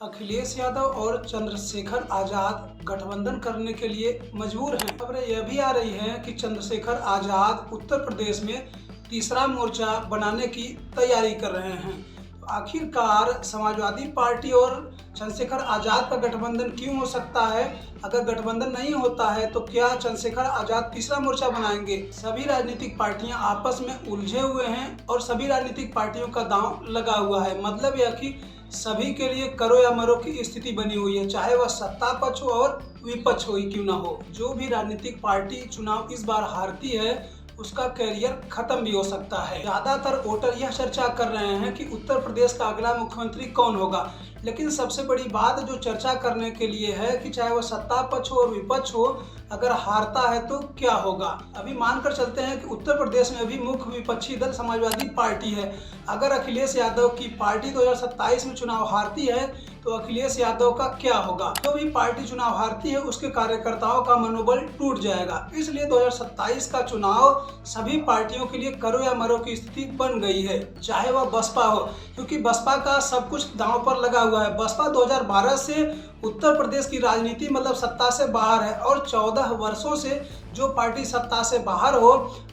अखिलेश यादव और चंद्रशेखर आजाद गठबंधन करने के लिए मजबूर हैं। खबरें यह भी आ रही हैं कि चंद्रशेखर आजाद उत्तर प्रदेश में तीसरा मोर्चा बनाने की तैयारी कर रहे हैं। तो आखिरकार समाजवादी पार्टी और चंद्रशेखर आजाद का गठबंधन क्यों हो सकता है? अगर गठबंधन नहीं होता है तो क्या चंद्रशेखर आजाद तीसरा मोर्चा बनाएंगे? सभी राजनीतिक पार्टियां आपस में उलझे हुए हैं और सभी राजनीतिक पार्टियों का दांव लगा हुआ है। मतलब यह कि सभी के लिए करो या मरो की स्थिति बनी हुई है, चाहे वह सत्ता पक्ष हो और विपक्ष हो ही क्यों ना हो। जो भी राजनीतिक पार्टी चुनाव इस बार हारती है उसका कैरियर खत्म भी हो सकता है। ज्यादातर वोटर यह चर्चा कर रहे हैं कि उत्तर प्रदेश का अगला मुख्यमंत्री कौन होगा, लेकिन सबसे बड़ी बात जो चर्चा करने के लिए है कि चाहे वह सत्ता पक्ष हो और विपक्ष हो, अगर हारता है तो क्या होगा। अभी मानकर चलते हैं कि उत्तर प्रदेश में अभी मुख्य विपक्षी दल समाजवादी पार्टी है। अगर अखिलेश यादव की पार्टी 2027 में चुनाव हारती है तो अखिलेश यादव का क्या होगा। जो भी पार्टी चुनाव हारती है उसके कार्यकर्ताओं का मनोबल टूट जाएगा। इसलिए 2027 का चुनाव सभी पार्टियों के लिए करो या मरो की स्थिति बन गई है, चाहे वह बसपा हो, क्योंकि बसपा का सब कुछ दांव पर लगा हुआ है। बसपा 2012 से उत्तर प्रदेश की राजनीति मतलब सत्ता से बाहर है और 14 वर्षों से जो पार्टी सत्ता से बाहर हो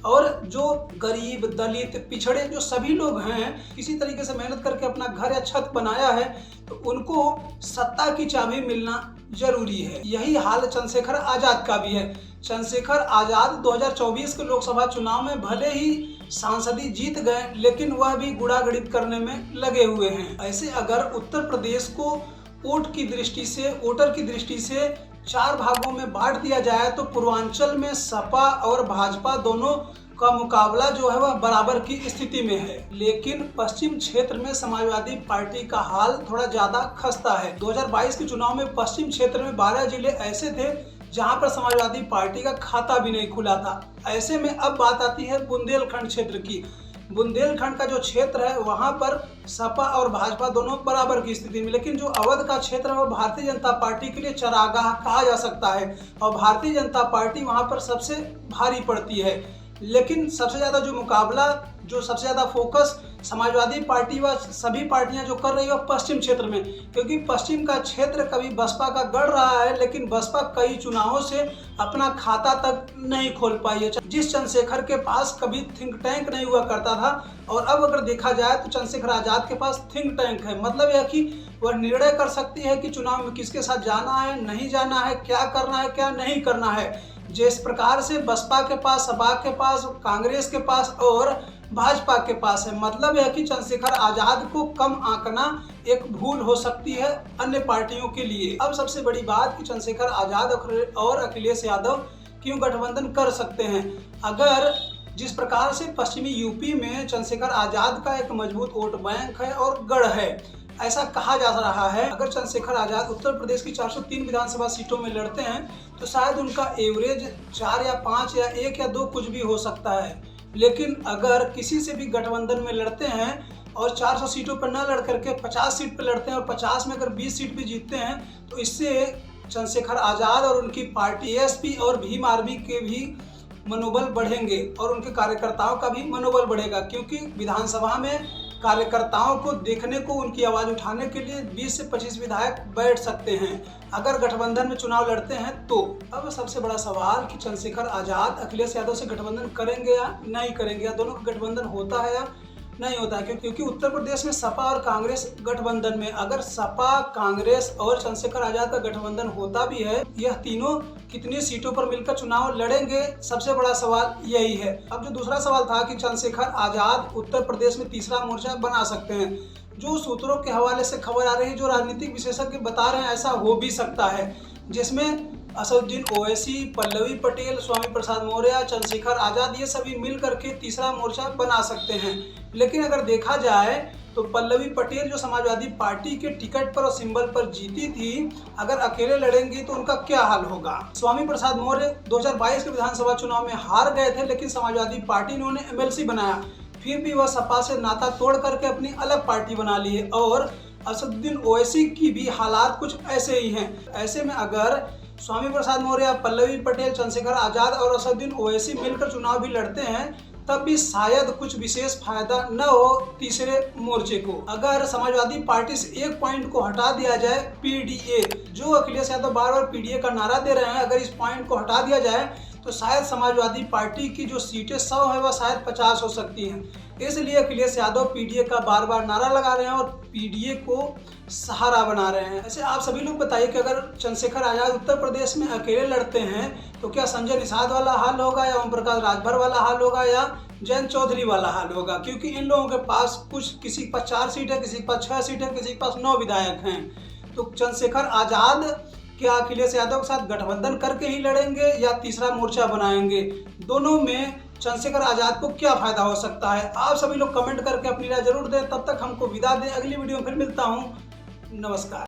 और जो गरीब, दलित, पिछड़े जो सभी लोग हैं, किसी तरीके से मेहनत करके अपना घर या छत बनाया है, तो उनको सत्ता की चाबी मिलना जरूरी है। यही हाल चंद्रशेखर आजाद का भी है। चंद्रशेखर आजाद 2024 के लोकसभा चुनाव में भले ही सांसदी जीत गए, लेकिन वह भी गुड़ागड़ित करने में लगे हुए हैं। ऐसे अगर उत्तर प्रदेश को वोटर की दृष्टि से 4 भागों में बांट दिया जाए तो पूर्वांचल में सपा और भाजपा दोनों का मुकाबला जो है वह बराबर की स्थिति में है। लेकिन पश्चिम क्षेत्र में समाजवादी पार्टी का हाल थोड़ा ज्यादा खस्ता है। 2022 के चुनाव में पश्चिम क्षेत्र में 12 जिले ऐसे थे जहां पर समाजवादी पार्टी का खाता भी नहीं खुला था। ऐसे में अब बात आती है बुंदेलखंड क्षेत्र की। बुंदेलखंड का जो क्षेत्र है वहां पर सपा और भाजपा दोनों बराबर की स्थिति में, लेकिन जो अवध का क्षेत्र है वो भारतीय जनता पार्टी के लिए चरागाह कहा जा सकता है और भारतीय जनता पार्टी वहां पर सबसे भारी पड़ती है। लेकिन सबसे ज्यादा जो मुकाबला, जो सबसे ज्यादा फोकस समाजवादी पार्टी व सभी पार्टियां जो कर रही है पश्चिम क्षेत्र में, क्योंकि पश्चिम का क्षेत्र कभी बसपा का गढ़ रहा है, लेकिन बसपा कई चुनावों से अपना खाता तक नहीं खोल पाई है। जिस चंद्रशेखर के पास कभी थिंक टैंक नहीं हुआ करता था, और अब अगर देखा जाए तो चंद्रशेखर आजाद के पास थिंक टैंक है। मतलब यह कि वह निर्णय कर सकती है कि चुनाव में किसके साथ जाना है, नहीं जाना है, क्या करना है, क्या नहीं करना है। जिस प्रकार से बसपा के पास, सपा के पास, कांग्रेस के पास और भाजपा के पास है। मतलब यह कि चंद्रशेखर आजाद को कम आंकना एक भूल हो सकती है अन्य पार्टियों के लिए। अब सबसे बड़ी बात कि चंद्रशेखर आजाद और अखिलेश यादव क्यों गठबंधन कर सकते हैं। अगर जिस प्रकार से पश्चिमी यूपी में चंद्रशेखर आजाद का एक मजबूत वोट बैंक है और गढ़ है, ऐसा कहा जा रहा है, अगर चंद्रशेखर आजाद उत्तर प्रदेश की 403 विधानसभा सीटों में लड़ते हैं तो शायद उनका एवरेज 4 या 5 या 1 या 2 कुछ भी हो सकता है। लेकिन अगर किसी से भी गठबंधन में लड़ते हैं और 400 सीटों पर न लड़ करके 50 सीट पर लड़ते हैं और 50 में अगर 20 सीट भी जीतते हैं तो इससे चंद्रशेखर आजाद और उनकी पार्टी एएसपी और भीम आर्मी के भी मनोबल बढ़ेंगे और उनके कार्यकर्ताओं का भी मनोबल बढ़ेगा, क्योंकि विधानसभा में कार्यकर्ताओं को देखने को, उनकी आवाज उठाने के लिए 20 से 25 विधायक बैठ सकते हैं अगर गठबंधन में चुनाव लड़ते हैं तो। अब सबसे बड़ा सवाल कि चंद्रशेखर आजाद अखिलेश यादव से गठबंधन करेंगे या नहीं करेंगे, या दोनों का गठबंधन होता है या नहीं होता है। क्योंकि उत्तर प्रदेश में सपा और कांग्रेस गठबंधन में, अगर सपा, कांग्रेस और चंद्रशेखर आजाद का गठबंधन होता भी है, यह तीनों कितनी सीटों पर मिलकर चुनाव लड़ेंगे, सबसे बड़ा सवाल यही है। अब जो दूसरा सवाल था कि चंद्रशेखर आजाद उत्तर प्रदेश में तीसरा मोर्चा बना सकते हैं, जो सूत्रों के हवाले से खबर आ रही है, जो राजनीतिक विशेषज्ञ बता रहे हैं ऐसा हो भी सकता है, जिसमें असदुद्दीन ओवैसी, पल्लवी पटेल, स्वामी प्रसाद मौर्य, चंद्रशेखर आजाद ये सभी मिल करके तीसरा मोर्चा बना सकते हैं। लेकिन अगर देखा जाए तो पल्लवी पटेल जो समाजवादी पार्टी के टिकट पर और सिंबल पर जीती थी, अगर अकेले लड़ेंगी तो उनका क्या हाल होगा। स्वामी प्रसाद मौर्य 2022 के विधानसभा चुनाव में हार गए थे, लेकिन समाजवादी पार्टी ने उन्हें एमएलसी बनाया, फिर भी वह सपा से नाता तोड़ करके अपनी अलग पार्टी बना ली है। और असदुद्दीन ओवैसी की भी हालात कुछ ऐसे ही हैं। ऐसे में अगर स्वामी प्रसाद मौर्य, पल्लवी पटेल, चंद्रशेखर आजाद और असदुद्दीन ओवैसी मिलकर चुनाव भी लड़ते हैं तब भी शायद कुछ विशेष फायदा न हो तीसरे मोर्चे को। अगर समाजवादी पार्टी से एक पॉइंट को हटा दिया जाए, पीडीए, जो अखिलेश यादव बार बार पीडीए का नारा दे रहे हैं, अगर इस पॉइंट को हटा दिया जाए तो शायद समाजवादी पार्टी की जो सीटें 100 है वह शायद 50 हो सकती हैं। इसलिए अखिलेश यादव पीडीए का बार बार नारा लगा रहे हैं और पीडीए को सहारा बना रहे हैं। ऐसे आप सभी लोग बताइए कि अगर चंद्रशेखर आजाद उत्तर प्रदेश में अकेले लड़ते हैं तो क्या संजय निषाद वाला हाल होगा, या ओम प्रकाश राजभर वाला हाल होगा, या जयंत चौधरी वाला हाल होगा? क्योंकि इन लोगों के पास किसी के पास 4 सीट है, किसी के पास 6 सीट है, किसी के पास 9 विधायक हैं। तो चंद्रशेखर आजाद क्या अखिलेश यादव के साथ गठबंधन करके ही लड़ेंगे या तीसरा मोर्चा बनाएंगे? दोनों में चंद्रशेखर आजाद को क्या फायदा हो सकता है? आप सभी लोग कमेंट करके अपनी राय जरूर दें। तब तक हमको विदा दें, अगली वीडियो में फिर मिलता हूं। नमस्कार।